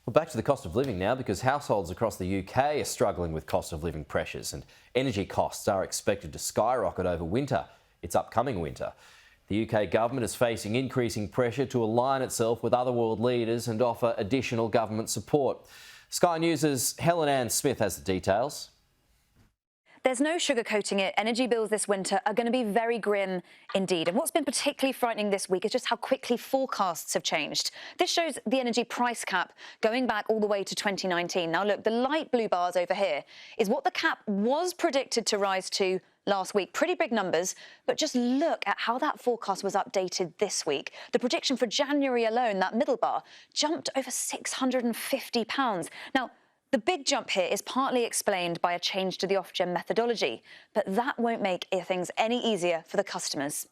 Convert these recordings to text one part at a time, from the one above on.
Well, back to the cost of living now, because households across the UK are struggling with cost of living pressures, and energy costs are expected to skyrocket over winter. It's upcoming winter. The UK government is facing increasing pressure to align itself with other world leaders and offer additional government support. Sky News' Helen Ann Smith has the details. There's no sugarcoating it. Energy bills this winter are going to be very grim indeed. And what's been particularly frightening this week is just how quickly forecasts have changed. This shows the energy price cap going back all the way to 2019. Now, look, the light blue bars over here is what the cap was predicted to rise to last week. Pretty big numbers, but just look at how that forecast was updated this week. The prediction for January alone, that middle bar, jumped over £650. Now, the big jump here is partly explained by a change to the Ofgem methodology, but that won't make things any easier for the customers.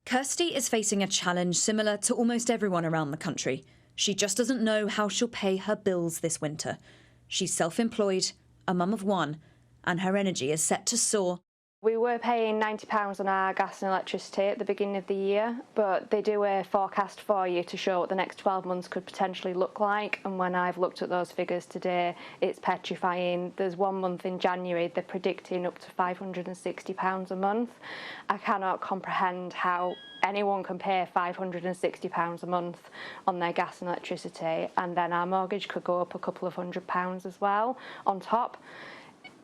Kirsty is facing a challenge similar to almost everyone around the country. She just doesn't know how she'll pay her bills this winter. She's self-employed, a mum of one, and her energy is set to soar. We were paying £90 on our gas and electricity at the beginning of the year, but they do a forecast for you to show what the next 12 months could potentially look like. And when I've looked at those figures today, it's petrifying. There's 1 month in January, they're predicting up to £560 a month. I cannot comprehend how anyone can pay £560 a month on their gas and electricity, and then our mortgage could go up a couple of £100s as well on top.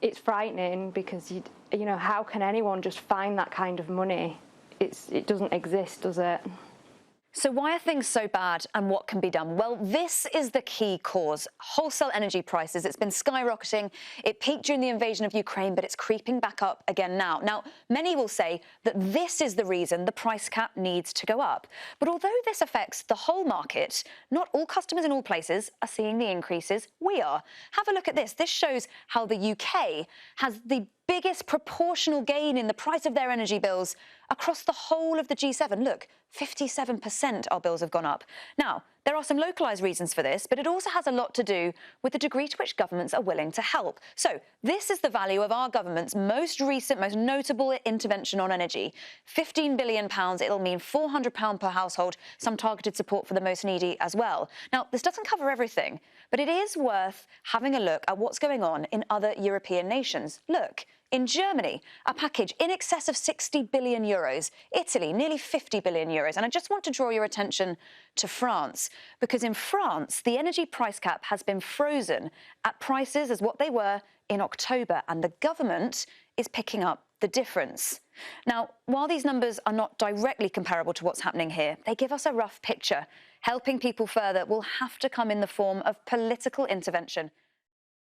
It's frightening because, you know, how can anyone just find that kind of money? It doesn't exist, does it? So why are things so bad and what can be done? Well, this is the key cause. Wholesale energy prices. It's been skyrocketing. It peaked during the invasion of Ukraine, but it's creeping back up again now. Now, many will say that this is the reason the price cap needs to go up. But although this affects the whole market, not all customers in all places are seeing the increases we are. Have a look at this. This shows how the UK has the biggest proportional gain in the price of their energy bills across the whole of the G7. Look, 57% our bills have gone up. Now, there are some localised reasons for this, but it also has a lot to do with the degree to which governments are willing to help. So this is the value of our government's most recent, most notable intervention on energy. £15 billion. It'll mean £400 per household, some targeted support for the most needy as well. Now, this doesn't cover everything, but it is worth having a look at what's going on in other European nations. Look, in Germany, a package in excess of €60 billion. Italy, nearly €50 billion. And I just want to draw your attention to France, because in France, the energy price cap has been frozen at prices as what they were in October, and the government is picking up the difference. Now, while these numbers are not directly comparable to what's happening here, they give us a rough picture. Helping people further will have to come in the form of political intervention